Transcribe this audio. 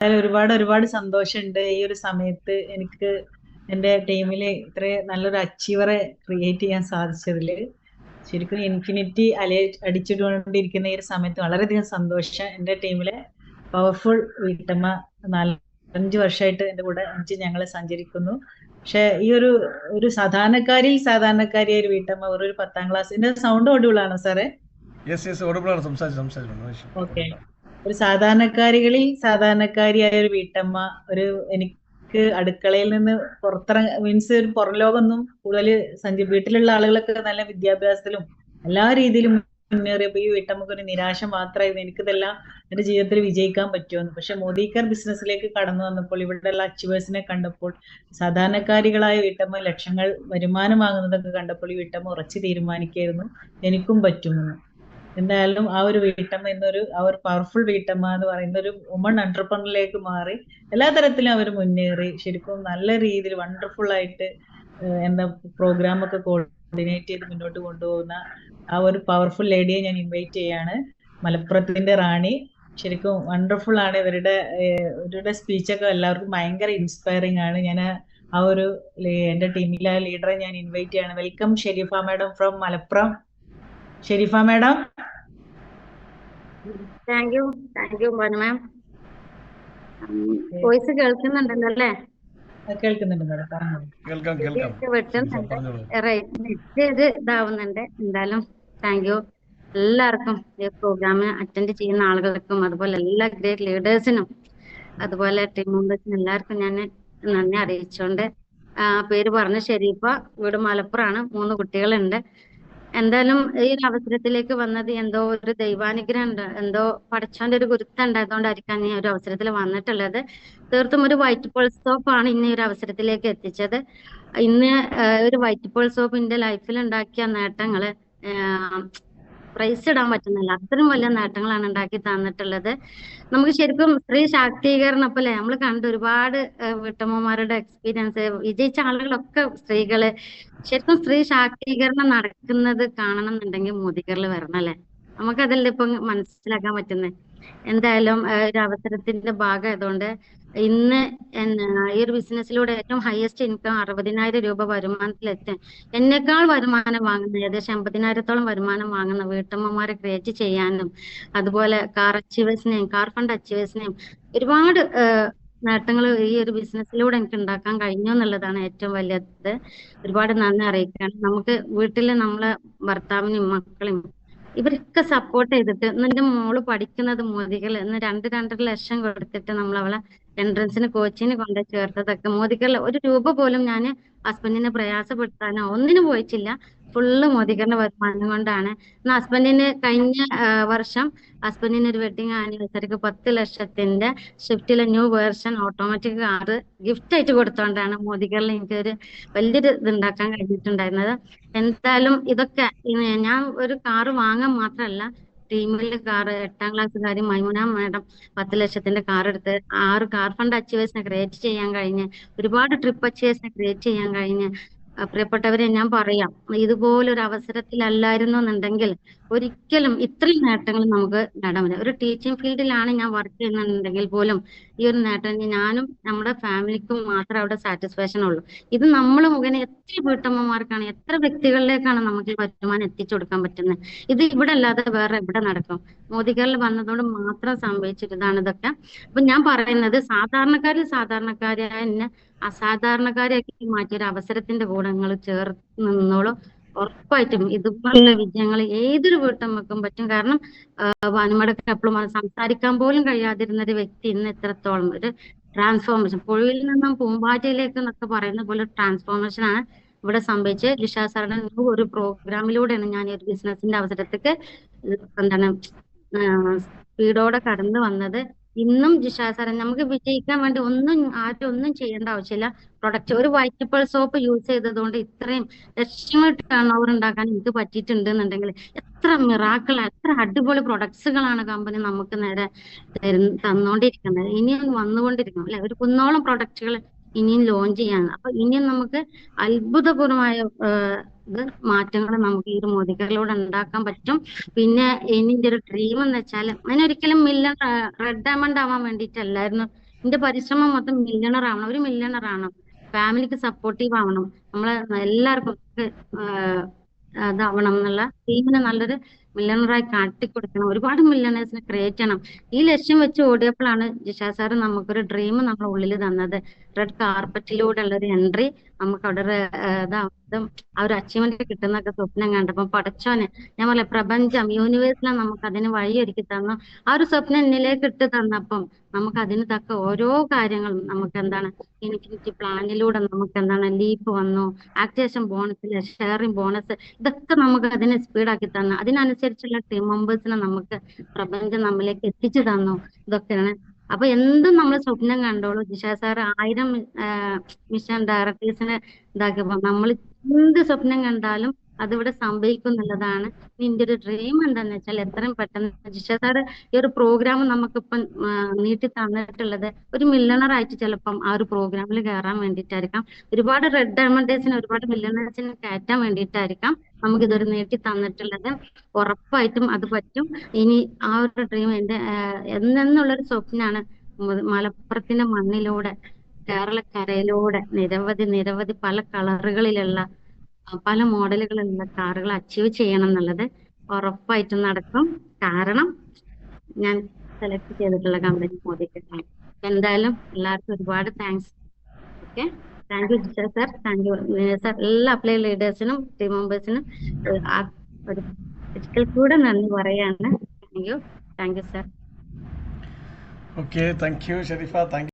ഒരുപാട് ഒരുപാട് സന്തോഷമുണ്ട് ഈ ഒരു സമയത്ത് എനിക്ക് എന്റെ ടീമിൽ ഇത്ര നല്ലൊരു അച്ചീവറെ ക്രിയേറ്റ് ചെയ്യാൻ സാധിച്ചതിൽ. ശരിക്കും ഇൻഫിനിറ്റി അടിച്ചിട്ടുകൊണ്ടിരിക്കുന്ന ഈ ഒരു സമയത്ത് വളരെയധികം സന്തോഷം. എന്റെ ടീമിലെ പവർഫുൾ വീട്ടമ്മ 4-5 വർഷമായിട്ട് എന്റെ കൂടെ ഞങ്ങൾ സഞ്ചരിക്കുന്നു. പക്ഷെ ഈ ഒരു സാധാരണക്കാരിയായ ഒരു വീട്ടമ്മ ഒരു 10ാം ക്ലാസ്. എന്റെ സൗണ്ട് ഓഡിബിളാണോ സാറേ? ഓക്കെ. ഒരു സാധാരണക്കാരിയായ ഒരു വീട്ടമ്മ, എനിക്ക് അടുക്കളയിൽ നിന്ന് മീൻസ് ഒരു പുറം ലോകമൊന്നും കൂടുതൽ വീട്ടിലുള്ള ആളുകളൊക്കെ നല്ല വിദ്യാഭ്യാസത്തിലും എല്ലാ രീതിയിലും മുന്നേറിയപ്പോ ഈ വീട്ടമ്മക്ക് ഒരു നിരാശ മാത്രമായിരുന്നു, എനിക്കിതെല്ലാം എന്റെ ജീവിതത്തിൽ വിജയിക്കാൻ പറ്റുമെന്ന്. പക്ഷെ മോദിക്കാർ ബിസിനസ്സിലേക്ക് കടന്നു വന്നപ്പോൾ, ഇവിടെയുള്ള അച്ചീവേഴ്സിനെ കണ്ടപ്പോൾ, സാധാരണക്കാരികളായ വീട്ടമ്മ ലക്ഷങ്ങൾ വരുമാനം വാങ്ങുന്നതൊക്കെ കണ്ടപ്പോൾ ഈ വീട്ടമ്മ ഉറച്ചു തീരുമാനിക്കായിരുന്നു എനിക്കും പറ്റുമെന്ന്. എന്തായാലും ആ ഒരു വീട്ടമ്മ ആ ഒരു പവർഫുൾ വീട്ടമ്മ എന്ന് പറയുന്ന ഒരു വുമൺ എന്റർപ്രണറിലേക്ക് മാറി എല്ലാ തരത്തിലും അവർ മുന്നേറി ശരിക്കും നല്ല രീതിയിൽ വണ്ടർഫുൾ ആയിട്ട് എന്താ പ്രോഗ്രാം ഒക്കെ കോർഡിനേറ്റ് ചെയ്ത് മുന്നോട്ട് കൊണ്ടുപോകുന്ന ആ ഒരു പവർഫുൾ ലേഡിയെ ഞാൻ ഇൻവൈറ്റ് ചെയ്യാണ്. മലപ്പുറത്തിന്റെ റാണി. ശരിക്കും വണ്ടർഫുൾ ആണ് ഇവരുടെ സ്പീച്ചൊക്കെ എല്ലാവർക്കും ഭയങ്കര ഇൻസ്പയറിംഗ് ആണ്. ഞാൻ എന്റെ ടീമിലെ ലീഡറെ ഞാൻ ഇൻവൈറ്റ് ചെയ്യാണ്. Welcome Shareefa madam from Malappuram. Shareefa madam. Thank you ma'am. Voice കേൾക്കുന്നുണ്ടല്ലോ അല്ലേ? കേൾക്കുന്നുണ്ട് മാഡം, ഇതാവുന്നുണ്ട്. എന്തായാലും താങ്ക് യു എല്ലാവർക്കും, ഈ പ്രോഗ്രാം അറ്റൻഡ് ചെയ്യുന്ന ആളുകൾക്കും, അതുപോലെ എല്ലാ ഗ്രേറ്റ് ലീഡേഴ്സിനും, അതുപോലെ ടീം മെമ്പേഴ്സിനും എല്ലാവർക്കും ഞാൻ നന്ദി അറിയിച്ചുകൊണ്ട്, പേര് പറഞ്ഞ ഷെരീഫ, വീട് മലപ്പുറമാണ്, 3 കുട്ടികളുണ്ട്. എന്തായാലും ഈ ഒരു അവസരത്തിലേക്ക് വന്നത് എന്തോ ഒരു ദൈവാനുഗ്രഹം ഉണ്ട്, എന്തോ പഠിച്ചോന്റെ ഒരു ഗുരുത്തം ഉണ്ടായതുകൊണ്ടായിരിക്കാം ഈ ഒരു അവസരത്തിൽ വന്നിട്ടുള്ളത്. തീർത്തും ഒരു വൈറ്റ് പേൾ സോപ്പ് ആണ് ഇന്ന് ഈ ഒരു അവസരത്തിലേക്ക് എത്തിച്ചത്. ഇന്ന് ഒരു വൈറ്റ് പേൾ സോപ്പ് എന്റെ ലൈഫിൽ ഉണ്ടാക്കിയ നേട്ടങ്ങള് പ്രൈസ് ഇടാൻ പറ്റുന്നില്ല, അത്രയും വലിയ നേട്ടങ്ങളാണ് ഉണ്ടാക്കി തന്നിട്ടുള്ളത്. നമുക്ക് ശരിക്കും സ്ത്രീ ശാക്തീകരണം അല്ലേ, നമ്മൾ കണ്ട ഒരുപാട് വീട്ടമ്മമാരുടെ എക്സ്പീരിയൻസ്, വിജയിച്ച ആളുകളൊക്കെ സ്ത്രീകള്. ശരിക്കും സ്ത്രീ ശാക്തീകരണം നടക്കുന്നത് കാണണം എന്നുണ്ടെങ്കിൽ മോദിഗറിൽ വരണം അല്ലെ, നമുക്കതല്ലേ ഇപ്പൊ മനസ്സിലാക്കാൻ പറ്റുന്നത്. എന്തായാലും ഒരു അവസരത്തിന്റെ ഭാഗമായതുകൊണ്ട് ഇന്ന് ഈ ഒരു ബിസിനസ്സിലൂടെ ഏറ്റവും ഹയസ്റ്റ് ഇൻകം 60,000 രൂപ വരുമാനത്തിലെത്തി എന്നെക്കാൾ വരുമാനം വാങ്ങുന്ന ഏകദേശം 50,000-ഓളം വരുമാനം വാങ്ങുന്ന വീട്ടമ്മമാരെ ക്രിയേറ്റ് ചെയ്യാനും, അതുപോലെ കാർ ഫണ്ട് അച്ചീവേഴ്സിനെയും ഒരുപാട് നേട്ടങ്ങൾ ഈ ഒരു ബിസിനസ്സിലൂടെ എനിക്ക് ഉണ്ടാക്കാൻ കഴിഞ്ഞു എന്നുള്ളതാണ് ഏറ്റവും വലിയത്. ഒരുപാട് നന്ദി അറിയിക്കുകയാണ്. നമുക്ക് വീട്ടില് നമ്മളെ ഭർത്താവിനും മക്കളെയും ഇവരൊക്കെ സപ്പോർട്ട് ചെയ്തിട്ട്, എന്റെ മോള് പഠിക്കുന്നത് മോദികൾ ഇന്ന് 2-2.5 ലക്ഷം കൊടുത്തിട്ട് നമ്മൾ അവളെ എൻട്രൻസിന് കോച്ചിങ്ങിന് കൊണ്ട് ചേർത്തതൊക്കെ മോദികൾ. 1 രൂപ പോലും ഞാൻ ഹസ്ബൻഡിനെ പ്രയാസപ്പെടുത്താനോ ഒന്നിനും പോയിട്ടില്ല. ഫുള്ള് മോദിഗറിന്റെ വരുമാനം കൊണ്ടാണ്. ഹസ്ബൻഡിന് കഴിഞ്ഞ വർഷം ഹസ്ബൻഡിന് ഒരു വെഡിങ് ആനിവേഴ്സറിക്ക് 10 ലക്ഷത്തിന്റെ സ്വിഫ്റ്റിലെ new version automatic car gift ആയിട്ട് കൊടുത്തോണ്ടാണ് മോദിഗറിൽ എനിക്കൊരു വലിയൊരു ഇത് ഉണ്ടാക്കാൻ കഴിഞ്ഞിട്ടുണ്ടായിരുന്നത്. എന്തായാലും ഇതൊക്കെ ഞാൻ ഒരു കാറ് വാങ്ങാൻ മാത്രമല്ല, ടീമിലെ കാറ് 8ാം ക്ലാസ്സുകാരി മൈമുന മാഡം 10 ലക്ഷത്തിന്റെ കാർ എടുത്ത് 6 കാർ ഫണ്ട് അച്ചീവേഴ്സിനെ ക്രിയേറ്റ് ചെയ്യാൻ കഴിഞ്ഞ്, ഒരുപാട് ട്രിപ്പ് അച്ചീവേഴ്സിനെ ക്രിയേറ്റ് ചെയ്യാൻ കഴിഞ്ഞ്. പ്രിയപ്പെട്ടവരെ ഞാൻ പറയാം, ഇതുപോലൊരു അവസരത്തിലല്ലായിരുന്നു എന്നുണ്ടെങ്കിൽ ഒരിക്കലും ഇത്രയും നേട്ടങ്ങൾ നമുക്ക് നേടാൻ പറ്റില്ല. ഒരു ടീച്ചിങ് ഫീൽഡിലാണ് ഞാൻ വർക്ക് ചെയ്യുന്നുണ്ടെങ്കിൽ പോലും ഈ ഒരു നേട്ടം ഞാനും നമ്മുടെ ഫാമിലിക്കും മാത്രമേ അവിടെ സാറ്റിസ്ഫാക്ഷൻ ഉള്ളൂ. ഇത് നമ്മൾ മുഖേന എത്ര വീട്ടമ്മമാർക്കാണ്, എത്ര വ്യക്തികളിലേക്കാണ് നമുക്ക് ഈ വരുമാനം എത്തിച്ചു കൊടുക്കാൻ പറ്റുന്നത്. ഇത് ഇവിടെ അല്ലാതെ വേറെ എവിടെ നടക്കും? മോദിഗറിൽ വന്നതുകൊണ്ട് മാത്രം സംഭവിച്ചിട്ടാണ് ഇതൊക്കെ. അപ്പൊ ഞാൻ പറയുന്നത്, സാധാരണക്കാരായ എന്നെ അസാധാരണക്കാരെയാക്കി മാറ്റിയൊരു അവസരത്തിന്റെ കൂടെ നിങ്ങൾ ചേർത്ത് നിന്നോളൂ. ഉറപ്പായിട്ടും ഇതുപോലുള്ള വിജയങ്ങൾ ഏതൊരു വീട്ടമ്മക്കും പറ്റും. കാരണം നമ്മുടെ എപ്പോഴും സംസാരിക്കാൻ പോലും കഴിയാതിരുന്ന ഒരു വ്യക്തി ഇന്ന് എത്രത്തോളം ഒരു ട്രാൻസ്ഫോർമേഷൻ, പുഴയിൽ നിന്നും പൂമ്പാറ്റയിലേക്ക് എന്നൊക്കെ പറയുന്ന പോലെ ട്രാൻസ്ഫോർമേഷൻ ആണ് ഇവിടെ സംഭവിച്ചത്. ജിഷ സാറിന്റെ ഒരു പ്രോഗ്രാമിലൂടെയാണ് ഞാൻ ഈ ഒരു ബിസിനസിന്റെ അവസരത്തേക്ക് എന്താണ് സ്പീഡോടെ കടന്നു വന്നത്. ഇന്നും ജിഷ സാറൻ നമുക്ക് വിജയിക്കാൻ വേണ്ടി ആരും ഒന്നും ചെയ്യേണ്ട ആവശ്യമില്ല. പ്രൊഡക്റ്റ് ഒരു വൈറ്റ് പേൾ സോപ്പ് യൂസ് ചെയ്തതുകൊണ്ട് ഇത്രയും ലക്ഷങ്ങൾ ടേൺ ഓവർ ഉണ്ടാക്കാൻ എനിക്ക് പറ്റിയിട്ടുണ്ട് എന്നുണ്ടെങ്കിൽ എത്ര മിറാക്കിൾ, എത്ര അടിപൊളി പ്രൊഡക്ട്സുകളാണ് കമ്പനി നമുക്ക് നേരെ തന്നുകൊണ്ടിരിക്കുന്നത്, ഇനിയും വന്നുകൊണ്ടിരിക്കണം അല്ലെ. ഒരു കുന്നോളം പ്രൊഡക്റ്റുകൾ ഇനിയും ലോഞ്ച് ചെയ്യാണ്. അപ്പൊ ഇനിയും നമുക്ക് അത്ഭുതപൂർവമായ മാറ്റങ്ങൾ നമുക്ക് ഈ ഒരു മോദിഗറിലൂടെ ഉണ്ടാക്കാൻ പറ്റും. പിന്നെ എൻ്റെ ഒരു ഡ്രീം എന്ന് വെച്ചാൽ, അതിനൊരിക്കലും മില്യൺ റെഡ് ഡയമണ്ട് ആവാൻ വേണ്ടിയിട്ടല്ലായിരുന്നു നിന്റെ പരിശ്രമം മൊത്തം മില്യണർ ആവണം, ഒരു മില്യണർ ആവണം, ഫാമിലിക്ക് സപ്പോർട്ടീവ് ആവണം, നമ്മളെ എല്ലാവർക്കും ഇതാവണം എന്നുള്ള ടീമിനെ നല്ലൊരു മില്യണറായി കാട്ടിക്കൊടുക്കണം, ഒരുപാട് മില്യണേഴ്സിനെ ക്രിയേറ്റ് ചെയ്യണം. ഈ ലക്ഷ്യം വെച്ച് ഓടിയപ്പോഴാണ് ജിഷ സാറ് നമുക്കൊരു ഡ്രീം നമ്മുടെ ഉള്ളിൽ തന്നത്. റെഡ് കാർപ്പറ്റിലൂടെ ഉള്ള ഒരു എൻട്രി നമുക്ക് അവിടെ ഇതാവുന്നതും ആ ഒരു അച്ചീവ്മെന്റ് കിട്ടുന്നൊക്കെ സ്വപ്നം കണ്ടപ്പോൾ പടച്ചോനെ, ഞാൻ പറയാം, പ്രപഞ്ചം യൂണിവേഴ്സിലാണ് നമുക്ക് അതിന് വഴിയൊരുക്കി തന്നു. ആ ഒരു സ്വപ്നം എന്നിലേക്ക് ഇട്ട് തന്നപ്പം നമുക്ക് അതിന് തക്ക ഓരോ കാര്യങ്ങളും നമുക്ക് എന്താണ് ഇൻഫിനിറ്റി പ്ലാനിലൂടെ നമുക്ക് എന്താണ് ലീപ്പ് വന്നു, ആക്ടിവേഷൻ ബോണസിലെ ഷെയറിംഗ് ബോണസ്, ഇതൊക്കെ നമുക്ക് അതിനെ സ്പീഡാക്കി തന്നു. അതിനനുസരിച്ചുള്ള ടീം മെമ്പേഴ്സിനെ നമുക്ക് പ്രപഞ്ചം നമ്മളിലേക്ക് എത്തിച്ചു തന്നു. ഇതൊക്കെയാണ്. അപ്പൊ എന്തും നമ്മൾ സ്വപ്നം കണ്ടോളൂ. ജിഷ സാർ 1000 മിഷൻ ഡയറക്ടേഴ്സിനെ ഇതാക്കിയപ്പോ നമ്മൾ എന്ത് സ്വപ്നം കണ്ടാലും അതിവിടെ സംഭവിക്കും എന്നുള്ളതാണ്. നിന്റെ ഒരു ഡ്രീം എന്താന്ന് വെച്ചാൽ എത്രയും പെട്ടെന്ന് ജിഷ സാറ് ഈ ഒരു പ്രോഗ്രാം നമുക്കിപ്പം നീട്ടി തന്നിട്ടുള്ളത് ഒരു മില്യണർ ആയിട്ട് ചിലപ്പം ആ ഒരു പ്രോഗ്രാമിൽ കയറാൻ വേണ്ടിയിട്ടായിരിക്കാം, ഒരുപാട് റെഡ് ഡയമണ്ടേഴ്സിന് ഒരുപാട് മില്യണേഴ്സിനെ കയറ്റാൻ വേണ്ടിയിട്ടായിരിക്കാം നമുക്ക് ഇതൊരു നീട്ടി തന്നിട്ടുള്ളത്. ഉറപ്പായിട്ടും അത് പറ്റും. ഇനി ആ ഒരു ഡ്രീം എന്റെ എന്നുള്ളൊരു സ്വപ്നാണ്. മലപ്പുറത്തിന്റെ മണ്ണിലൂടെ കേരളക്കരയിലൂടെ നിരവധി നിരവധി പല കളറുകളിലുള്ള പല മോഡലുകളിലുള്ള കാറുകൾ അച്ചീവ് ചെയ്യണം എന്നുള്ളത് ഉറപ്പായിട്ടും നടക്കും. കാരണം ഞാൻ സെലക്ട് ചെയ്തിട്ടുള്ള കമ്പനി മോദിക്കാണ്. എന്തായാലും എല്ലാവർക്കും ഒരുപാട് thanks. Okay, thank you Jisha sir, thank you sir, എല്ലാ അപ്ലൈ ലീഡേഴ്സിനും ടീം മെമ്പേഴ്സിനും ഒരു ഒരിക്കൽ കൂടെ നന്ദി പറയാണ്. Thank you sir. Okay, thank you Shareefa, thank